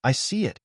I see it.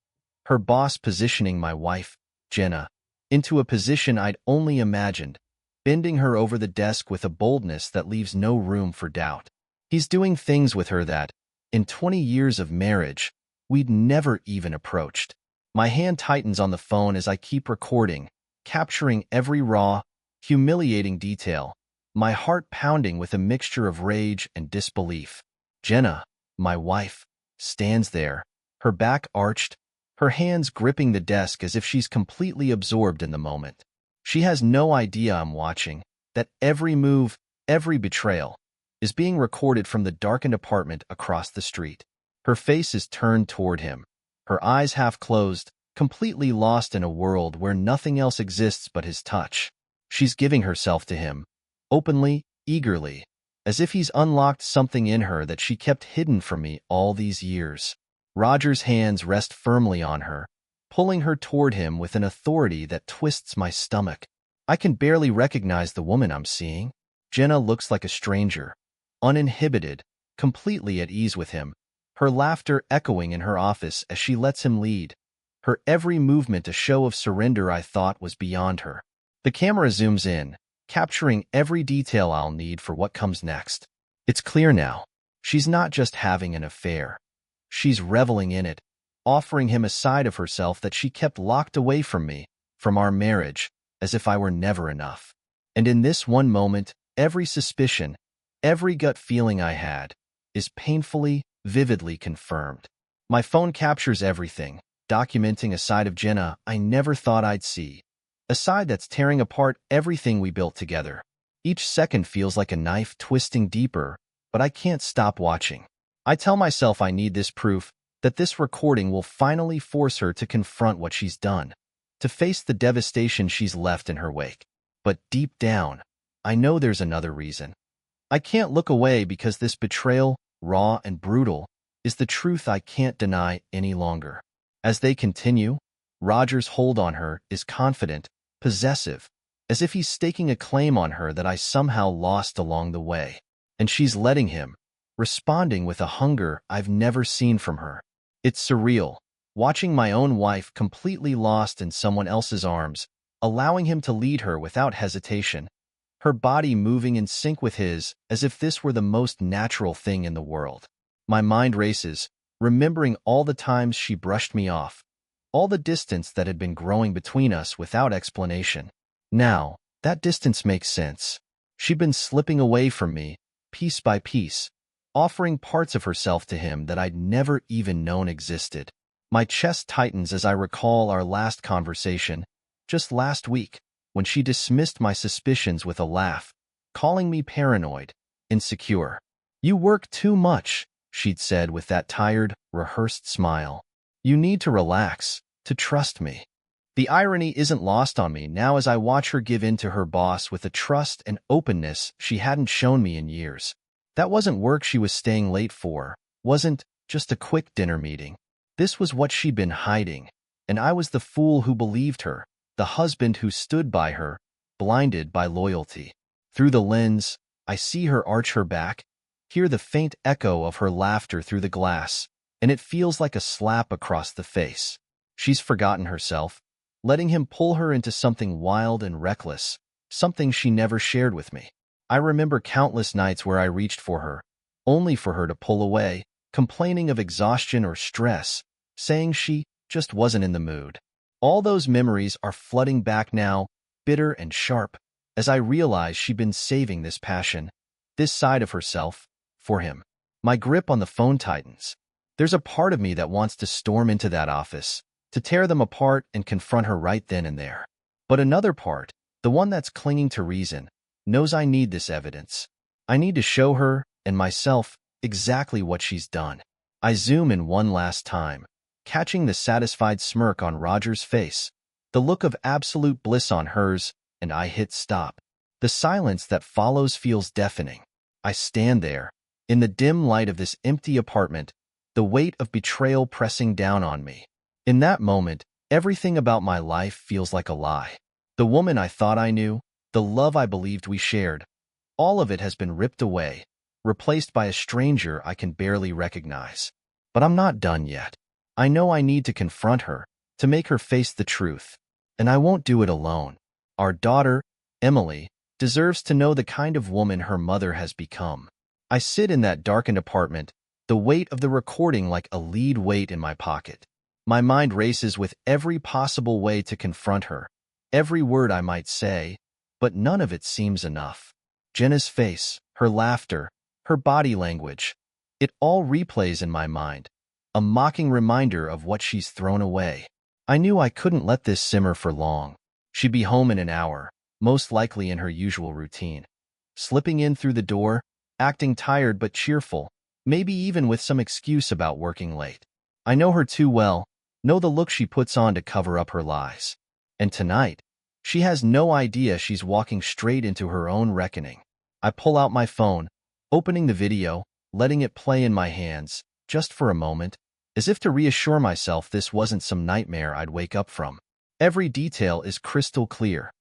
Her boss positioning my wife, Jenna, into a position I'd only imagined, bending her over the desk with a boldness that leaves no room for doubt. He's doing things with her that, in 20 years of marriage, we'd never even approached. My hand tightens on the phone as I keep recording, capturing every raw, humiliating detail, my heart pounding with a mixture of rage and disbelief. Jenna, my wife, stands there, her back arched, her hands gripping the desk as if she's completely absorbed in the moment. She has no idea I'm watching, that every move, every betrayal, is being recorded from the darkened apartment across the street. Her face is turned toward him, her eyes half closed, completely lost in a world where nothing else exists but his touch. She's giving herself to him, openly, eagerly, as if he's unlocked something in her that she kept hidden from me all these years. Roger's hands rest firmly on her, pulling her toward him with an authority that twists my stomach. I can barely recognize the woman I'm seeing. Jenna looks like a stranger, uninhibited, completely at ease with him, her laughter echoing in her office as she lets him lead, her every movement a show of surrender I thought was beyond her. The camera zooms in, capturing every detail I'll need for what comes next. It's clear now. She's not just having an affair. She's reveling in it, offering him a side of herself that she kept locked away from me, from our marriage, as if I were never enough. And in this one moment, every suspicion, every gut feeling I had, is painfully, vividly confirmed. My phone captures everything, documenting a side of Jenna I never thought I'd see. A side that's tearing apart everything we built together. Each second feels like a knife twisting deeper, but I can't stop watching. I tell myself I need this proof, that this recording will finally force her to confront what she's done, to face the devastation she's left in her wake. But deep down, I know there's another reason. I can't look away because this betrayal, raw and brutal, is the truth I can't deny any longer. As they continue, Roger's hold on her is confident, possessive, as if he's staking a claim on her that I somehow lost along the way. And she's letting him, responding with a hunger I've never seen from her. It's surreal, watching my own wife completely lost in someone else's arms, allowing him to lead her without hesitation, her body moving in sync with his as if this were the most natural thing in the world. My mind races, remembering all the times she brushed me off, all the distance that had been growing between us without explanation. Now, that distance makes sense. She'd been slipping away from me, piece by piece, offering parts of herself to him that I'd never even known existed. My chest tightens as I recall our last conversation, just last week, when she dismissed my suspicions with a laugh, calling me paranoid, insecure. "You work too much," she'd said with that tired, rehearsed smile. "You need to relax, to trust me." The irony isn't lost on me now as I watch her give in to her boss with a trust and openness she hadn't shown me in years. That wasn't work she was staying late for, wasn't just a quick dinner meeting. This was what she'd been hiding, and I was the fool who believed her, the husband who stood by her, blinded by loyalty. Through the lens, I see her arch her back, hear the faint echo of her laughter through the glass, and it feels like a slap across the face. She's forgotten herself, letting him pull her into something wild and reckless, something she never shared with me. I remember countless nights where I reached for her, only for her to pull away, complaining of exhaustion or stress, saying she just wasn't in the mood. All those memories are flooding back now, bitter and sharp, as I realize she'd been saving this passion, this side of herself, for him. My grip on the phone tightens. There's a part of me that wants to storm into that office, to tear them apart and confront her right then and there. But another part, the one that's clinging to reason, knows I need this evidence. I need to show her, and myself, exactly what she's done. I zoom in one last time, catching the satisfied smirk on Roger's face, the look of absolute bliss on hers, and I hit stop. The silence that follows feels deafening. I stand there, in the dim light of this empty apartment, the weight of betrayal pressing down on me. In that moment, everything about my life feels like a lie. The woman I thought I knew, the love I believed we shared, all of it has been ripped away, replaced by a stranger I can barely recognize. But I'm not done yet. I know I need to confront her, to make her face the truth. And I won't do it alone. Our daughter, Emily, deserves to know the kind of woman her mother has become. I sit in that darkened apartment, the weight of the recording like a lead weight in my pocket. My mind races with every possible way to confront her, every word I might say, but none of it seems enough. Jenna's face, her laughter, her body language, it all replays in my mind, a mocking reminder of what she's thrown away. I knew I couldn't let this simmer for long. She'd be home in an hour, most likely in her usual routine. Slipping in through the door, acting tired but cheerful, maybe even with some excuse about working late. I know her too well, know the look she puts on to cover up her lies. And tonight, she has no idea she's walking straight into her own reckoning. I pull out my phone, opening the video, letting it play in my hands, just for a moment, as if to reassure myself this wasn't some nightmare I'd wake up from. Every detail is crystal clear.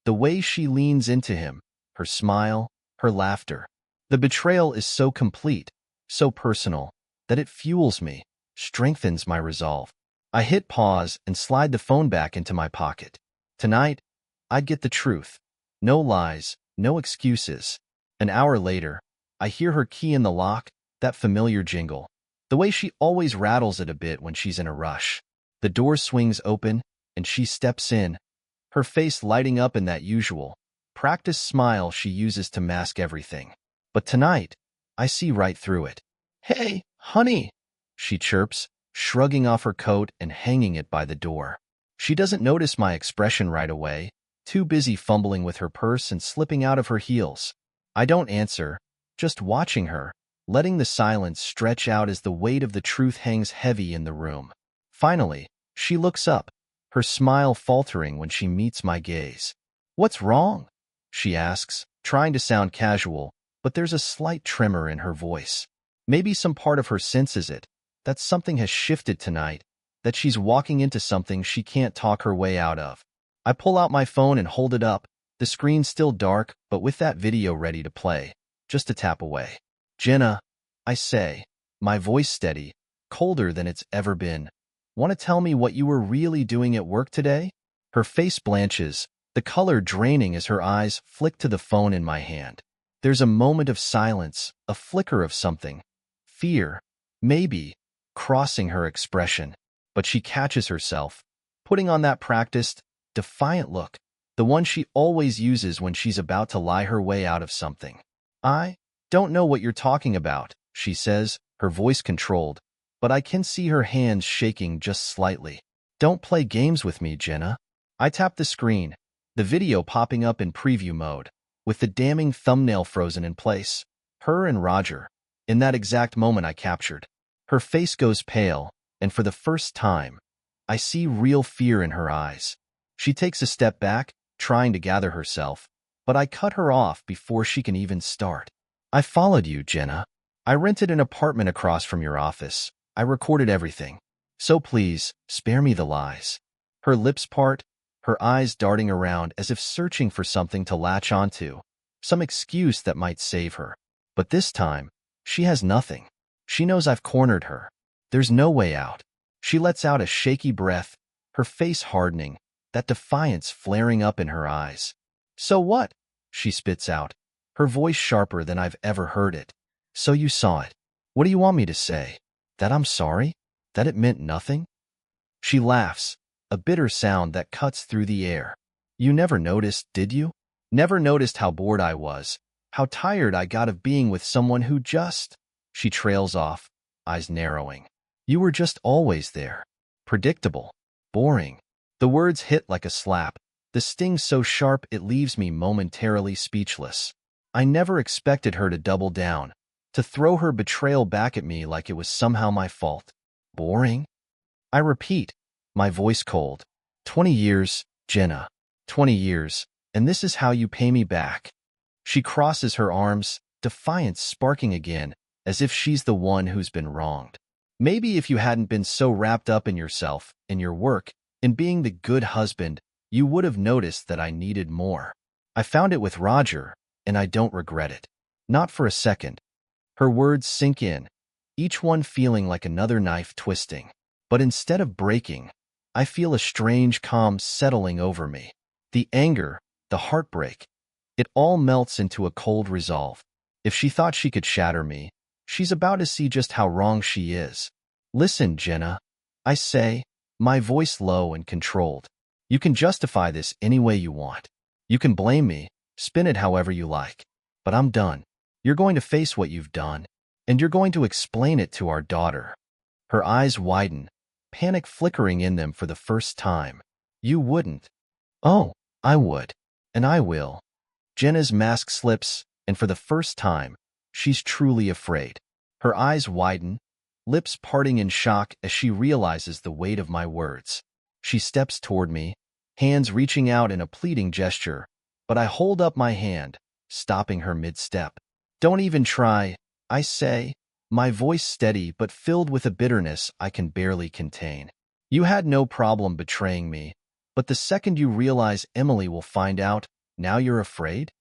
The way she leans into him, her smile, her laughter. The betrayal is so complete, so personal, that it fuels me, strengthens my resolve. I hit pause and slide the phone back into my pocket. Tonight, I'd get the truth. No lies, no excuses. An hour later, I hear her key in the lock, that familiar jingle. The way she always rattles it a bit when she's in a rush. The door swings open, and she steps in, her face lighting up in that usual, practiced smile she uses to mask everything. But tonight, I see right through it. "Hey, honey," she chirps, shrugging off her coat and hanging it by the door. She doesn't notice my expression right away, too busy fumbling with her purse and slipping out of her heels. I don't answer, just watching her, letting the silence stretch out as the weight of the truth hangs heavy in the room. Finally, she looks up, her smile faltering when she meets my gaze. "What's wrong?" she asks, trying to sound casual, but there's a slight tremor in her voice. Maybe some part of her senses it, that something has shifted tonight, that she's walking into something she can't talk her way out of. I pull out my phone and hold it up, the screen still dark, but with that video ready to play, just a tap away. "Jenna," I say, my voice steady, colder than it's ever been. "Want to tell me what you were really doing at work today?" Her face blanches, the color draining as her eyes flick to the phone in my hand. There's a moment of silence, a flicker of something. Fear, maybe, crossing her expression. But she catches herself, putting on that practiced, defiant look, the one she always uses when she's about to lie her way out of something. "I don't know what you're talking about," she says, her voice controlled, but I can see her hands shaking just slightly. "Don't play games with me, Jenna." I tap the screen, the video popping up in preview mode, with the damning thumbnail frozen in place. Her and Roger, in that exact moment I captured. Her face goes pale, and for the first time, I see real fear in her eyes. She takes a step back, trying to gather herself, but I cut her off before she can even start. "I followed you, Jenna. I rented an apartment across from your office. I recorded everything. So please, spare me the lies." Her lips part, her eyes darting around as if searching for something to latch onto, some excuse that might save her. But this time, she has nothing. She knows I've cornered her. There's no way out. She lets out a shaky breath, her face hardening, that defiance flaring up in her eyes. "So what?" she spits out, her voice sharper than I've ever heard it. "So you saw it. What do you want me to say? That I'm sorry? That it meant nothing?" She laughs, a bitter sound that cuts through the air. "You never noticed, did you? Never noticed how bored I was, how tired I got of being with someone who just—" She trails off, eyes narrowing. "You were just always there. Predictable. Boring." The words hit like a slap, the sting so sharp it leaves me momentarily speechless. I never expected her to double down, to throw her betrayal back at me like it was somehow my fault. Boring? I repeat, my voice cold. 20 years, Jenna. 20 years, and this is how you pay me back. She crosses her arms, defiance sparking again, as if she's the one who's been wronged. Maybe if you hadn't been so wrapped up in yourself, in your work, in being the good husband, you would have noticed that I needed more. I found it with Roger, and I don't regret it. Not for a second. Her words sink in, each one feeling like another knife twisting. But instead of breaking, I feel a strange calm settling over me. The anger, the heartbreak, it all melts into a cold resolve. If she thought she could shatter me, she's about to see just how wrong she is. Listen, Jenna, I say, my voice low and controlled. You can justify this any way you want. You can blame me, spin it however you like. But I'm done. You're going to face what you've done, and you're going to explain it to our daughter. Her eyes widen, panic flickering in them for the first time. You wouldn't. Oh, I would. And I will. Jenna's mask slips, and for the first time, she's truly afraid. Her eyes widen, lips parting in shock as she realizes the weight of my words. She steps toward me, hands reaching out in a pleading gesture, but I hold up my hand, stopping her mid-step. Don't even try, I say, my voice steady but filled with a bitterness I can barely contain. You had no problem betraying me, but the second you realize Emily will find out, now you're afraid?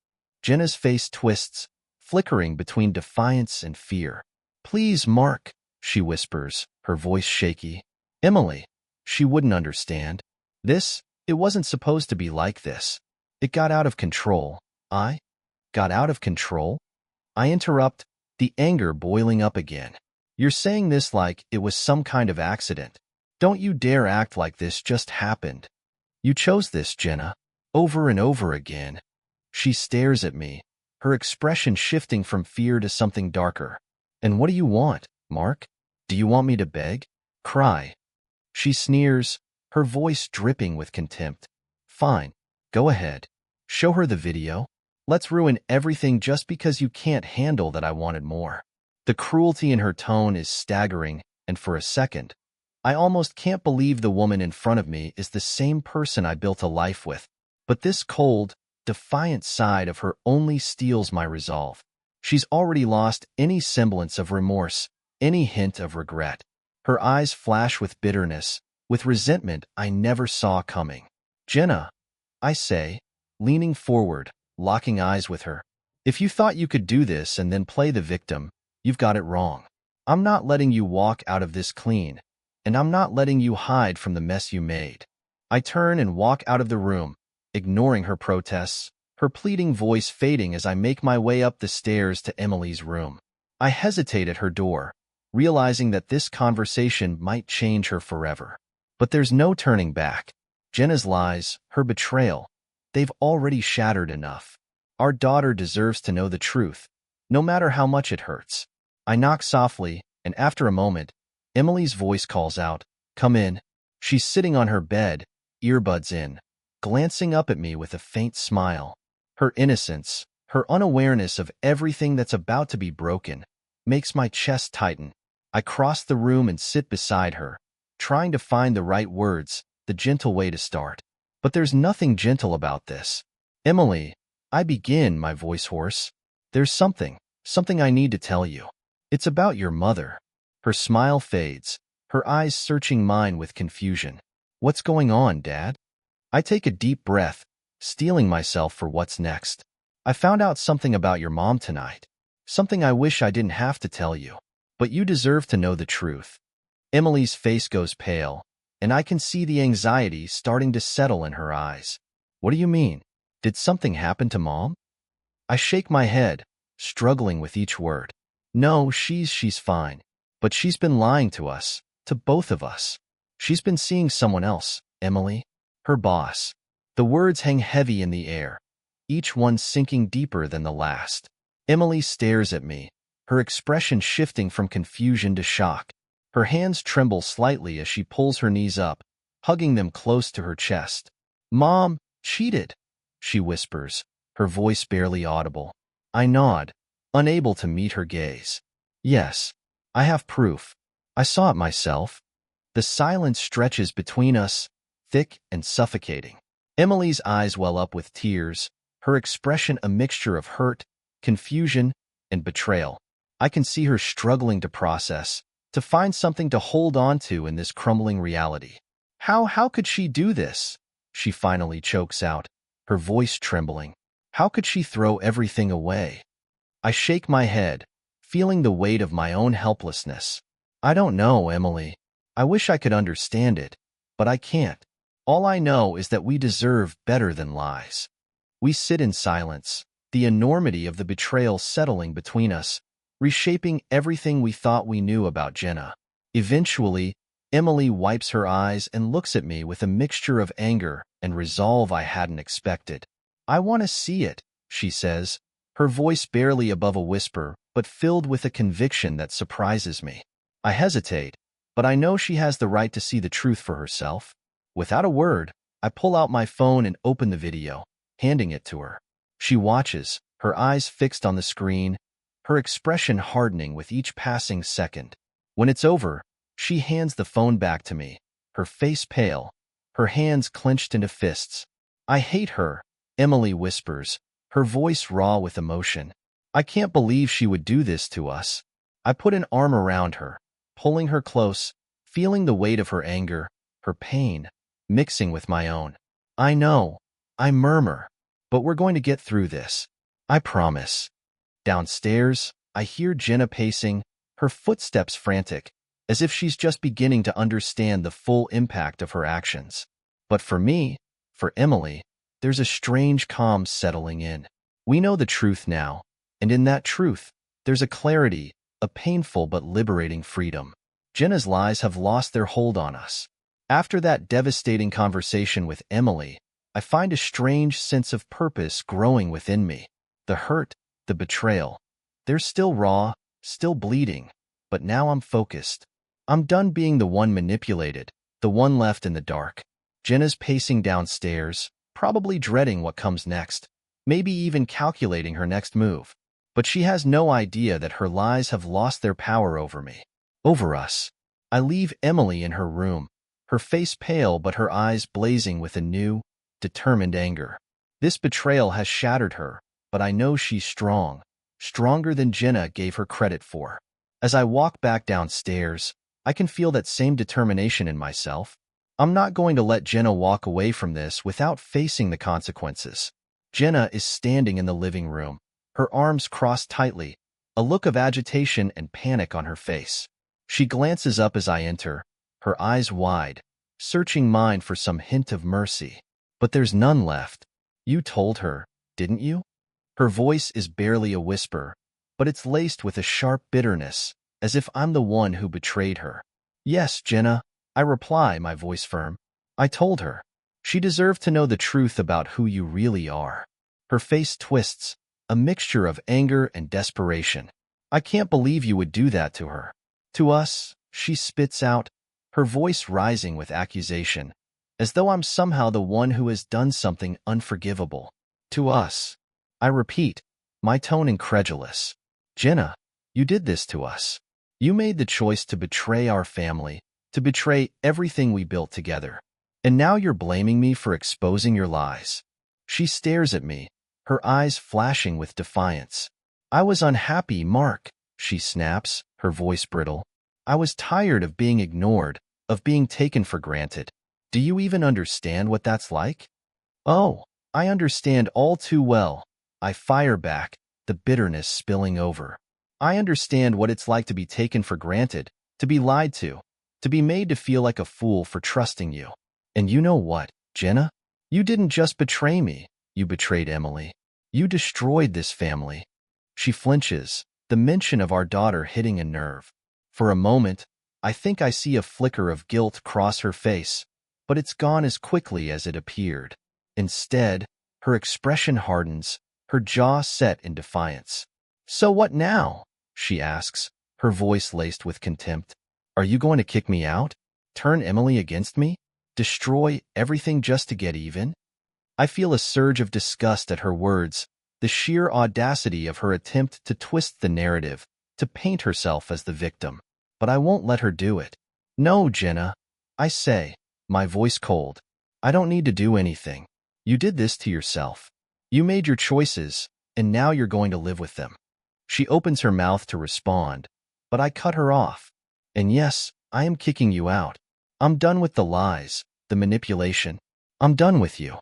Jenna's face twists, flickering between defiance and fear. Please, Mark, she whispers, her voice shaky. Emily, she wouldn't understand. It wasn't supposed to be like this. It got out of control. I got out of control? I interrupt, the anger boiling up again. You're saying this like it was some kind of accident. Don't you dare act like this just happened. You chose this, Jenna, over and over again. She stares at me, her expression shifting from fear to something darker. And what do you want, Mark? Do you want me to beg? Cry? She sneers, her voice dripping with contempt. Fine, go ahead. Show her the video. Let's ruin everything just because you can't handle that I wanted more. The cruelty in her tone is staggering, and for a second, I almost can't believe the woman in front of me is the same person I built a life with. But this cold, defiant side of her only steals my resolve. She's already lost any semblance of remorse, any hint of regret. Her eyes flash with bitterness, with resentment I never saw coming. Jenna, I say, leaning forward, locking eyes with her. If you thought you could do this and then play the victim, you've got it wrong. I'm not letting you walk out of this clean, and I'm not letting you hide from the mess you made. I turn and walk out of the room, ignoring her protests, her pleading voice fading as I make my way up the stairs to Emily's room. I hesitate at her door, realizing that this conversation might change her forever. But there's no turning back. Jenna's lies, her betrayal, they've already shattered enough. Our daughter deserves to know the truth, no matter how much it hurts. I knock softly, and after a moment, Emily's voice calls out, "Come in." She's sitting on her bed, earbuds in, glancing up at me with a faint smile. Her innocence, her unawareness of everything that's about to be broken, makes my chest tighten. I cross the room and sit beside her, trying to find the right words, the gentle way to start. But there's nothing gentle about this. Emily, I begin, my voice hoarse. There's something I need to tell you. It's about your mother. Her smile fades, her eyes searching mine with confusion. What's going on, Dad? I take a deep breath, steeling myself for what's next. I found out something about your mom tonight. Something I wish I didn't have to tell you. But you deserve to know the truth. Emily's face goes pale, and I can see the anxiety starting to settle in her eyes. What do you mean? Did something happen to Mom? I shake my head, struggling with each word. No, she's fine. But she's been lying to us, to both of us. She's been seeing someone else, Emily, her boss. The words hang heavy in the air, each one sinking deeper than the last. Emily stares at me, her expression shifting from confusion to shock. Her hands tremble slightly as she pulls her knees up, hugging them close to her chest. Mom cheated, she whispers, her voice barely audible. I nod, unable to meet her gaze. Yes, I have proof. I saw it myself. The silence stretches between us, thick and suffocating. Emily's eyes well up with tears, her expression a mixture of hurt, confusion, and betrayal. I can see her struggling to process, to find something to hold on to in this crumbling reality. How could she do this? She finally chokes out, her voice trembling. How could she throw everything away? I shake my head, feeling the weight of my own helplessness. I don't know, Emily. I wish I could understand it, but I can't. All I know is that we deserve better than lies. We sit in silence, the enormity of the betrayal settling between us, reshaping everything we thought we knew about Jenna. Eventually, Emily wipes her eyes and looks at me with a mixture of anger and resolve I hadn't expected. "I want to see it," she says, her voice barely above a whisper, but filled with a conviction that surprises me. I hesitate, but I know she has the right to see the truth for herself. Without a word, I pull out my phone and open the video, handing it to her. She watches, her eyes fixed on the screen, her expression hardening with each passing second. When it's over, she hands the phone back to me, her face pale, her hands clenched into fists. "I hate her," Emily whispers, her voice raw with emotion. "I can't believe she would do this to us." I put an arm around her, pulling her close, feeling the weight of her anger, her pain, mixing with my own. "I know," I murmur, "but we're going to get through this. I promise." Downstairs, I hear Jenna pacing, her footsteps frantic, as if she's just beginning to understand the full impact of her actions. But for me, for Emily, there's a strange calm settling in. We know the truth now, and in that truth, there's a clarity, a painful but liberating freedom. Jenna's lies have lost their hold on us. After that devastating conversation with Emily, I find a strange sense of purpose growing within me. The hurt, the betrayal, they're still raw, still bleeding, but now I'm focused. I'm done being the one manipulated, the one left in the dark. Jenna's pacing downstairs, probably dreading what comes next, maybe even calculating her next move. But she has no idea that her lies have lost their power over me, over us. I leave Emily in her room, her face pale but her eyes blazing with a new, determined anger. This betrayal has shattered her, but I know she's strong, stronger than Jenna gave her credit for. As I walk back downstairs, I can feel that same determination in myself. I'm not going to let Jenna walk away from this without facing the consequences. Jenna is standing in the living room, her arms crossed tightly, a look of agitation and panic on her face. She glances up as I enter, her eyes wide, searching mine for some hint of mercy. But there's none left. "You told her, didn't you?" Her voice is barely a whisper, but it's laced with a sharp bitterness, as if I'm the one who betrayed her. "Yes, Jenna," I reply, my voice firm. "I told her. She deserved to know the truth about who you really are." Her face twists, a mixture of anger and desperation. "I can't believe you would do that to her." "To us," she spits out, her voice rising with accusation, as though I'm somehow the one who has done something unforgivable. "To us," I repeat, my tone incredulous. "Jenna, you did this to us. You made the choice to betray our family, to betray everything we built together. And now you're blaming me for exposing your lies." She stares at me, her eyes flashing with defiance. "I was unhappy, Mark," she snaps, her voice brittle. "I was tired of being ignored, of being taken for granted. Do you even understand what that's like?" "Oh, I understand all too well," I fire back, the bitterness spilling over. "I understand what it's like to be taken for granted, to be lied to be made to feel like a fool for trusting you. And you know what, Jenna? You didn't just betray me, you betrayed Emily. You destroyed this family." She flinches, the mention of our daughter hitting a nerve. For a moment, I think I see a flicker of guilt cross her face, but it's gone as quickly as it appeared. Instead, her expression hardens, her jaw set in defiance. "So what now?" she asks, her voice laced with contempt. "Are you going to kick me out? Turn Emily against me? Destroy everything just to get even?" I feel a surge of disgust at her words, the sheer audacity of her attempt to twist the narrative, to paint herself as the victim. But I won't let her do it. "No, Jenna," I say, my voice cold. "I don't need to do anything. You did this to yourself. You made your choices, and now you're going to live with them." She opens her mouth to respond, but I cut her off. "And yes, I am kicking you out. I'm done with the lies, the manipulation. I'm done with you."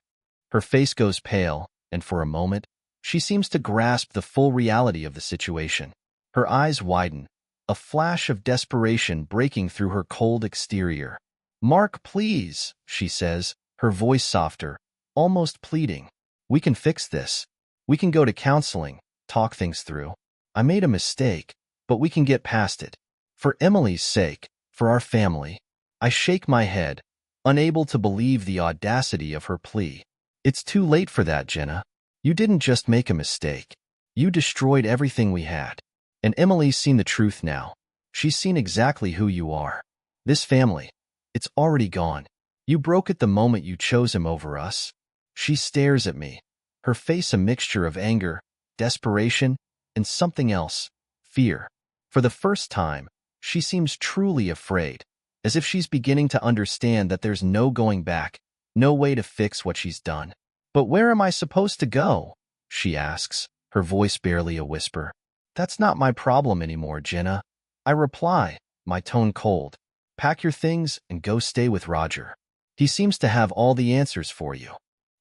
Her face goes pale, and for a moment, she seems to grasp the full reality of the situation. Her eyes widen, a flash of desperation breaking through her cold exterior. "Mark, please," she says, her voice softer, almost pleading. "We can fix this. We can go to counseling, talk things through. I made a mistake, but we can get past it. For Emily's sake, for our family." I shake my head, unable to believe the audacity of her plea. "It's too late for that, Jenna. You didn't just make a mistake. You destroyed everything we had. And Emily's seen the truth now. She's seen exactly who you are. This family, it's already gone. You broke it the moment you chose him over us." She stares at me, her face a mixture of anger, desperation, and something else, fear. For the first time, she seems truly afraid, as if she's beginning to understand that there's no going back, no way to fix what she's done. "But where am I supposed to go?" she asks, her voice barely a whisper. "That's not my problem anymore, Jenna," I reply, my tone cold. "Pack your things and go stay with Roger. He seems to have all the answers for you."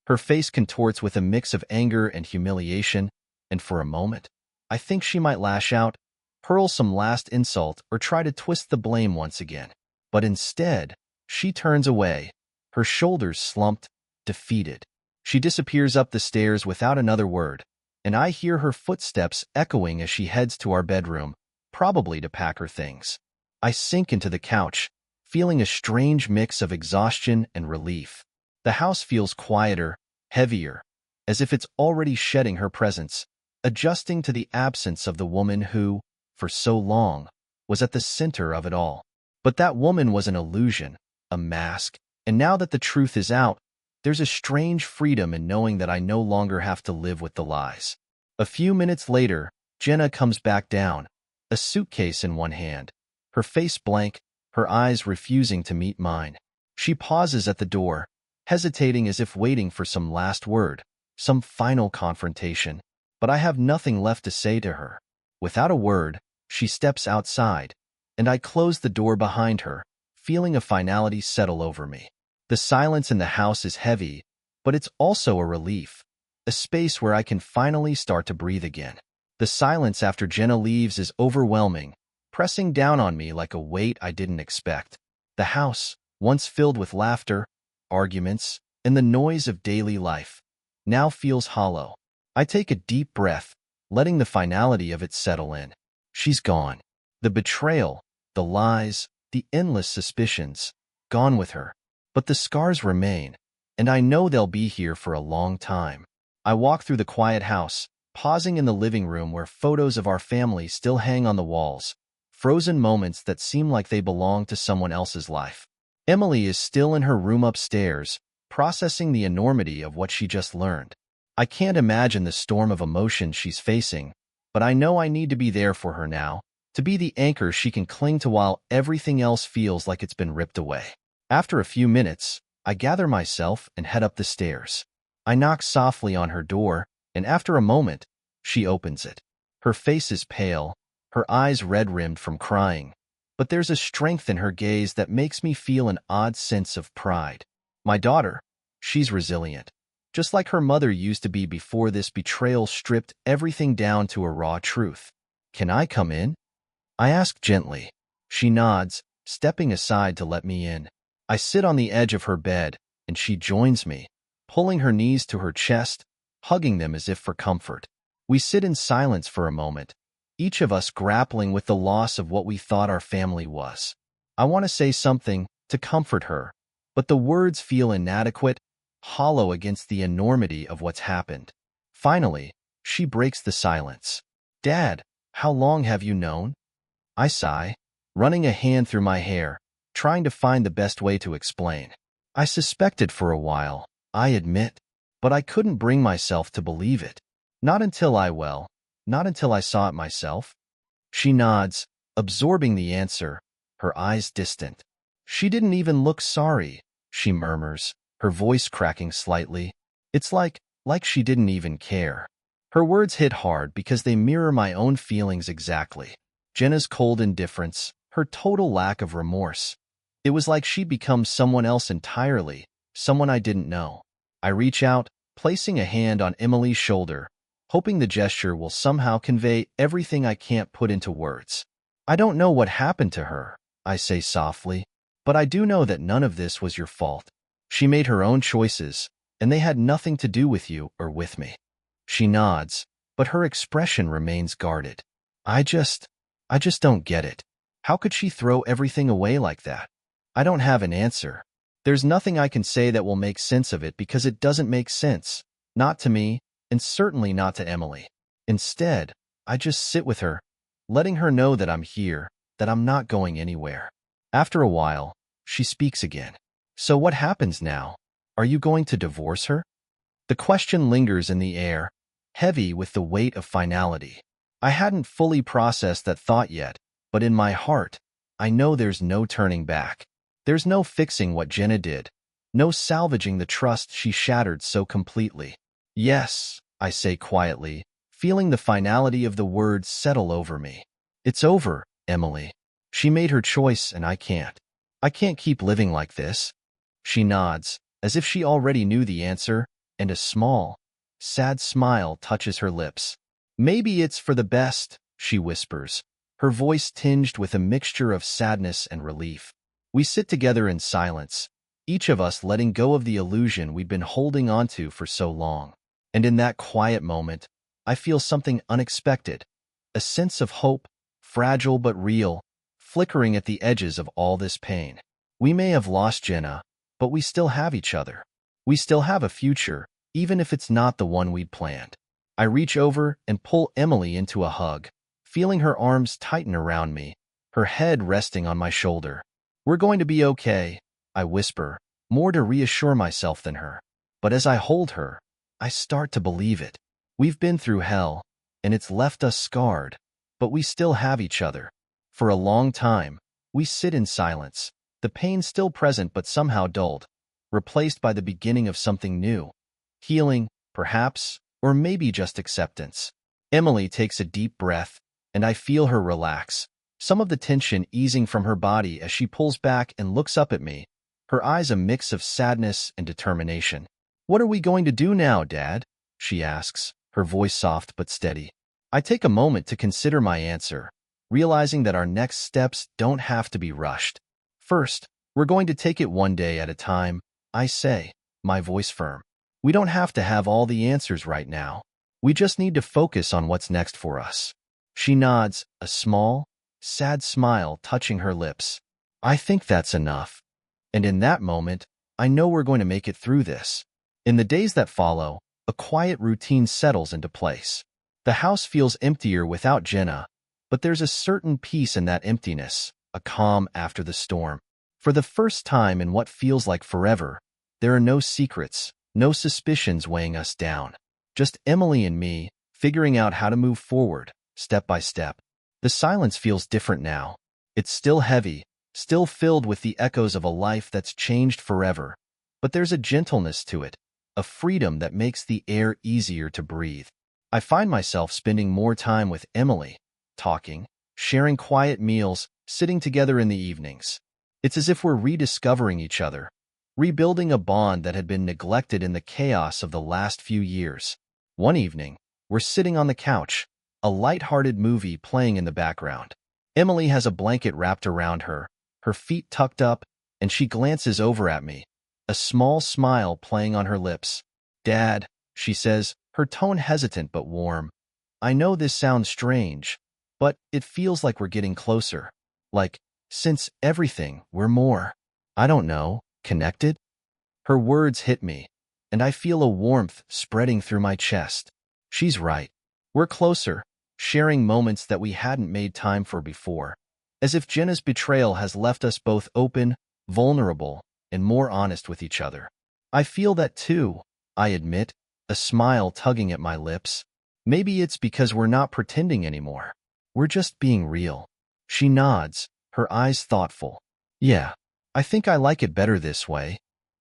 Her face contorts with a mix of anger and humiliation, and for a moment, I think she might lash out, hurl some last insult, or try to twist the blame once again. But instead, she turns away, her shoulders slumped, defeated. She disappears up the stairs without another word, and I hear her footsteps echoing as she heads to our bedroom, probably to pack her things. I sink into the couch, feeling a strange mix of exhaustion and relief. The house feels quieter, heavier, as if it's already shedding her presence, adjusting to the absence of the woman who, for so long, was at the center of it all. But that woman was an illusion, a mask, and now that the truth is out, there's a strange freedom in knowing that I no longer have to live with the lies. A few minutes later, Jenna comes back down, a suitcase in one hand, her face blank, her eyes refusing to meet mine. She pauses at the door, hesitating as if waiting for some last word, some final confrontation. But I have nothing left to say to her. Without a word, she steps outside, and I close the door behind her, feeling a finality settle over me. The silence in the house is heavy, but it's also a relief, a space where I can finally start to breathe again. The silence after Jenna leaves is overwhelming, pressing down on me like a weight I didn't expect. The house, once filled with laughter, arguments, and the noise of daily life, now feels hollow. I take a deep breath, letting the finality of it settle in. She's gone. The betrayal, the lies, the endless suspicions, gone with her. But the scars remain, and I know they'll be here for a long time. I walk through the quiet house, pausing in the living room where photos of our family still hang on the walls, frozen moments that seem like they belong to someone else's life. Emily is still in her room upstairs, processing the enormity of what she just learned. I can't imagine the storm of emotion she's facing, but I know I need to be there for her now, to be the anchor she can cling to while everything else feels like it's been ripped away. After a few minutes, I gather myself and head up the stairs. I knock softly on her door, and after a moment, she opens it. Her face is pale, her eyes red-rimmed from crying, but there's a strength in her gaze that makes me feel an odd sense of pride. My daughter, she's resilient, just like her mother used to be before this betrayal stripped everything down to a raw truth. "Can I come in?" I ask gently. She nods, stepping aside to let me in. I sit on the edge of her bed, and she joins me, pulling her knees to her chest, hugging them as if for comfort. We sit in silence for a moment, each of us grappling with the loss of what we thought our family was. I want to say something, to comfort her, but the words feel inadequate, hollow against the enormity of what's happened. Finally, she breaks the silence. "Dad, how long have you known?" I sigh, running a hand through my hair, trying to find the best way to explain. "I suspected for a while, I admit, but I couldn't bring myself to believe it. Not until I saw it myself." She nods, absorbing the answer, her eyes distant. "She didn't even look sorry," she murmurs, her voice cracking slightly. It's like she didn't even care. Her words hit hard because they mirror my own feelings exactly. Jenna's cold indifference, her total lack of remorse. It was like she'd become someone else entirely, someone I didn't know. I reach out, placing a hand on Emily's shoulder, hoping the gesture will somehow convey everything I can't put into words. I don't know what happened to her, I say softly, but I do know that none of this was your fault. She made her own choices, and they had nothing to do with you or with me. She nods, but her expression remains guarded. I just don't get it. How could she throw everything away like that? I don't have an answer. There's nothing I can say that will make sense of it because it doesn't make sense. Not to me, and certainly not to Emily. Instead, I just sit with her, letting her know that I'm here, that I'm not going anywhere. After a while, she speaks again. So what happens now? Are you going to divorce her? The question lingers in the air, heavy with the weight of finality. I hadn't fully processed that thought yet, but in my heart, I know there's no turning back. There's no fixing what Jenna did, no salvaging the trust she shattered so completely. Yes, I say quietly, feeling the finality of the words settle over me. It's over, Emily. She made her choice and I can't. I can't keep living like this. She nods, as if she already knew the answer, and a small, sad smile touches her lips. Maybe it's for the best, she whispers, her voice tinged with a mixture of sadness and relief. We sit together in silence, each of us letting go of the illusion we'd been holding onto for so long. And in that quiet moment, I feel something unexpected, a sense of hope, fragile but real, flickering at the edges of all this pain. We may have lost Jenna, but we still have each other. We still have a future, even if it's not the one we'd planned. I reach over and pull Emily into a hug, feeling her arms tighten around me, her head resting on my shoulder. We're going to be okay, I whisper, more to reassure myself than her. But as I hold her, I start to believe it. We've been through hell, and it's left us scarred, but we still have each other. For a long time, we sit in silence, the pain still present but somehow dulled, replaced by the beginning of something new. Healing, perhaps, or maybe just acceptance. Emily takes a deep breath, and I feel her relax, some of the tension easing from her body as she pulls back and looks up at me, her eyes a mix of sadness and determination. What are we going to do now, Dad? She asks, her voice soft but steady. I take a moment to consider my answer, realizing that our next steps don't have to be rushed. First, we're going to take it one day at a time, I say, my voice firm. We don't have to have all the answers right now. We just need to focus on what's next for us. She nods, a small, sad smile touching her lips. I think that's enough. And in that moment, I know we're going to make it through this. In the days that follow, a quiet routine settles into place. The house feels emptier without Jenna, but there's a certain peace in that emptiness, a calm after the storm. For the first time in what feels like forever, there are no secrets, no suspicions weighing us down. Just Emily and me, figuring out how to move forward, step by step. The silence feels different now. It's still heavy, still filled with the echoes of a life that's changed forever. But there's a gentleness to it, a freedom that makes the air easier to breathe. I find myself spending more time with Emily, talking, sharing quiet meals, sitting together in the evenings. It's as if we're rediscovering each other, rebuilding a bond that had been neglected in the chaos of the last few years. One evening, we're sitting on the couch, a light-hearted movie playing in the background. Emily has a blanket wrapped around her, her feet tucked up, and she glances over at me, a small smile playing on her lips. Dad, she says, her tone hesitant but warm. I know this sounds strange, but it feels like we're getting closer. Like, since everything, we're more, I don't know, connected? Her words hit me, and I feel a warmth spreading through my chest. She's right. We're closer, sharing moments that we hadn't made time for before, as if Jenna's betrayal has left us both open, vulnerable, and more honest with each other. I feel that too, I admit, a smile tugging at my lips. Maybe it's because we're not pretending anymore. We're just being real. She nods, her eyes thoughtful. Yeah, I think I like it better this way.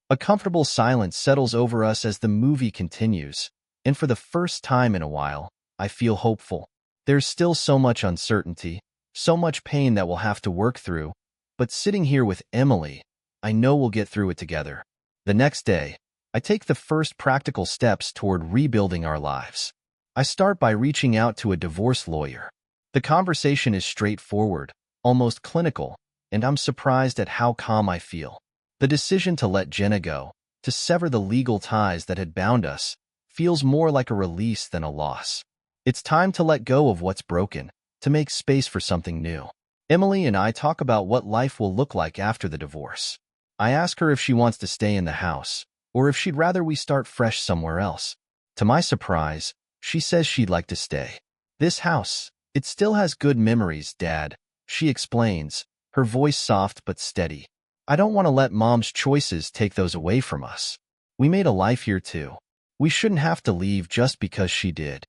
A comfortable silence settles over us as the movie continues, and for the first time in a while, I feel hopeful. There's still so much uncertainty, so much pain that we'll have to work through, but sitting here with Emily, I know we'll get through it together. The next day, I take the first practical steps toward rebuilding our lives. I start by reaching out to a divorce lawyer. The conversation is straightforward, almost clinical, and I'm surprised at how calm I feel. The decision to let Jenna go, to sever the legal ties that had bound us, feels more like a release than a loss. It's time to let go of what's broken, to make space for something new. Emily and I talk about what life will look like after the divorce. I ask her if she wants to stay in the house, or if she'd rather we start fresh somewhere else. To my surprise, she says she'd like to stay. This house, it still has good memories, Dad, she explains, her voice soft but steady. I don't want to let Mom's choices take those away from us. We made a life here too. We shouldn't have to leave just because she did.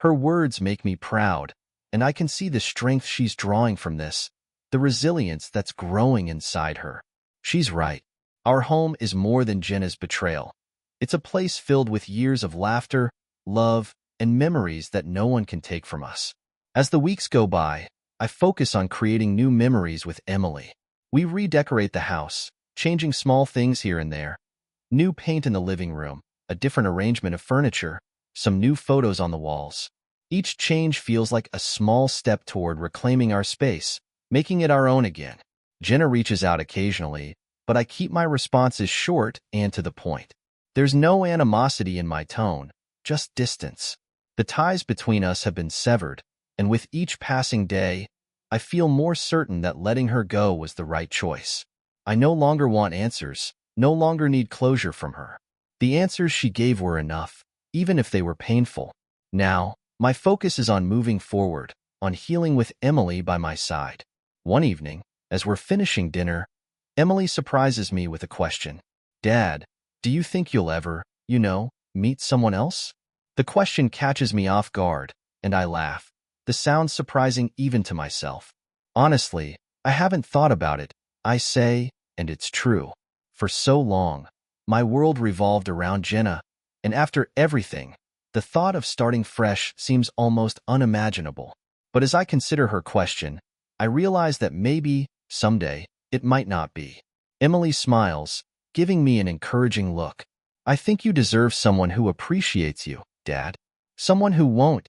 Her words make me proud, and I can see the strength she's drawing from this, the resilience that's growing inside her. She's right. Our home is more than Jenna's betrayal. It's a place filled with years of laughter, love, and memories that no one can take from us. As the weeks go by, I focus on creating new memories with Emily. We redecorate the house, changing small things here and there. New paint in the living room, a different arrangement of furniture, some new photos on the walls. Each change feels like a small step toward reclaiming our space, making it our own again. Jenna reaches out occasionally, but I keep my responses short and to the point. There's no animosity in my tone, just distance. The ties between us have been severed, and with each passing day, I feel more certain that letting her go was the right choice. I no longer want answers, no longer need closure from her. The answers she gave were enough, even if they were painful. Now, my focus is on moving forward, on healing with Emily by my side. One evening, as we're finishing dinner, Emily surprises me with a question. Dad, do you think you'll ever, meet someone else? The question catches me off guard, and I laugh, the sound surprising even to myself. Honestly, I haven't thought about it, I say, and it's true. For so long, my world revolved around Jenna, and after everything, the thought of starting fresh seems almost unimaginable. But as I consider her question, I realize that maybe, someday, it might not be. Emily smiles, giving me an encouraging look. I think you deserve someone who appreciates you, Dad. Someone who won't,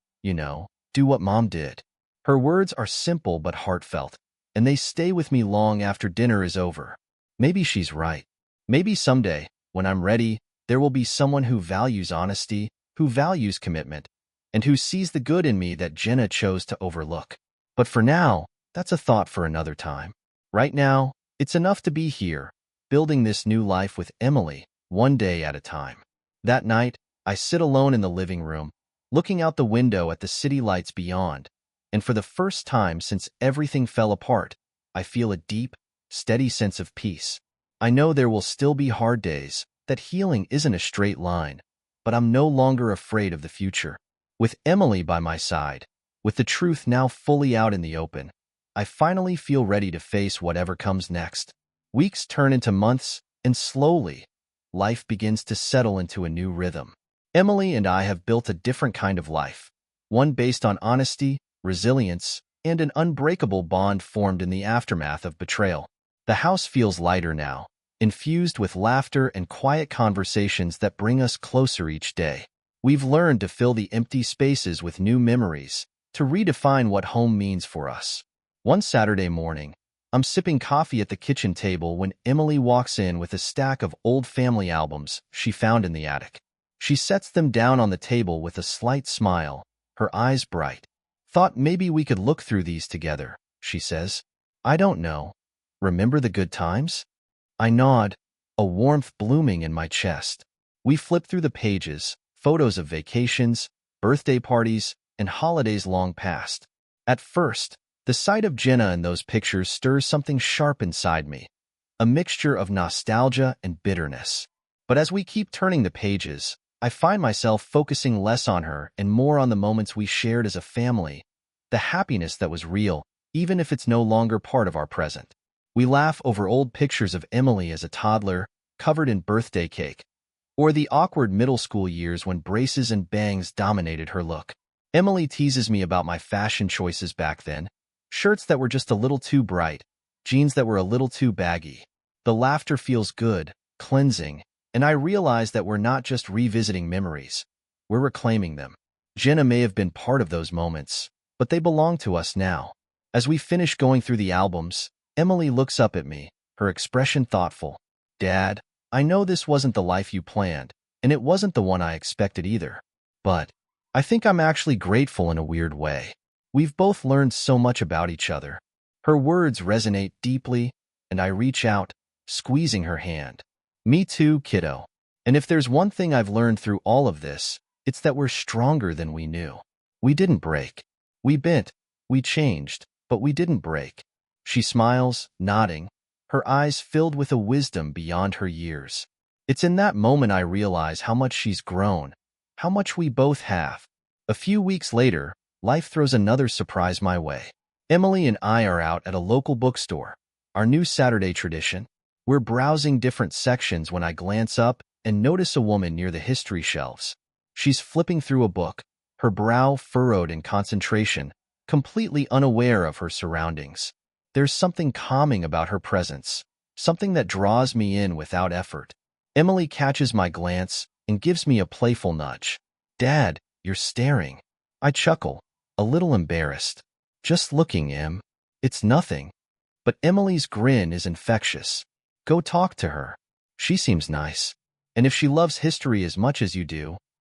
do what Mom did. Her words are simple but heartfelt, and they stay with me long after dinner is over. Maybe she's right. Maybe someday, when I'm ready, there will be someone who values honesty, who values commitment, and who sees the good in me that Jenna chose to overlook. But for now, that's a thought for another time. Right now, it's enough to be here, building this new life with Emily, one day at a time. That night, I sit alone in the living room, looking out the window at the city lights beyond, and for the first time since everything fell apart, I feel a deep, steady sense of peace. I know there will still be hard days, that healing isn't a straight line, but I'm no longer afraid of the future. With Emily by my side, with the truth now fully out in the open, I finally feel ready to face whatever comes next. Weeks turn into months, and slowly, life begins to settle into a new rhythm. Emily and I have built a different kind of life, one based on honesty, resilience, and an unbreakable bond formed in the aftermath of betrayal. The house feels lighter now, infused with laughter and quiet conversations that bring us closer each day. We've learned to fill the empty spaces with new memories, to redefine what home means for us. One Saturday morning, I'm sipping coffee at the kitchen table when Emily walks in with a stack of old family albums she found in the attic. She sets them down on the table with a slight smile, her eyes bright. Thought maybe we could look through these together, she says. I don't know. Remember the good times? I nod, a warmth blooming in my chest. We flip through the pages, photos of vacations, birthday parties, and holidays long past. At first, the sight of Jenna in those pictures stirs something sharp inside me, a mixture of nostalgia and bitterness. But as we keep turning the pages, I find myself focusing less on her and more on the moments we shared as a family, the happiness that was real, even if it's no longer part of our present. We laugh over old pictures of Emily as a toddler, covered in birthday cake, or the awkward middle school years when braces and bangs dominated her look. Emily teases me about my fashion choices back then, shirts that were just a little too bright, jeans that were a little too baggy. The laughter feels good, cleansing, and I realize that we're not just revisiting memories, we're reclaiming them. Jenna may have been part of those moments, but they belong to us now. As we finish going through the albums, Emily looks up at me, her expression thoughtful. Dad, I know this wasn't the life you planned, and it wasn't the one I expected either. But I think I'm actually grateful in a weird way. We've both learned so much about each other. Her words resonate deeply, and I reach out, squeezing her hand. Me too, kiddo. And if there's one thing I've learned through all of this, it's that we're stronger than we knew. We didn't break. We bent, we changed, but we didn't break. She smiles, nodding, her eyes filled with a wisdom beyond her years. It's in that moment I realize how much she's grown, how much we both have. A few weeks later, life throws another surprise my way. Emily and I are out at a local bookstore, our new Saturday tradition. We're browsing different sections when I glance up and notice a woman near the history shelves. She's flipping through a book, her brow furrowed in concentration, completely unaware of her surroundings. There's something calming about her presence, something that draws me in without effort. Emily catches my glance and gives me a playful nudge. Dad, you're staring. I chuckle, a little embarrassed. Just looking, Em. It's nothing. But Emily's grin is infectious. Go talk to her. She seems nice. And if she loves history as much as you do,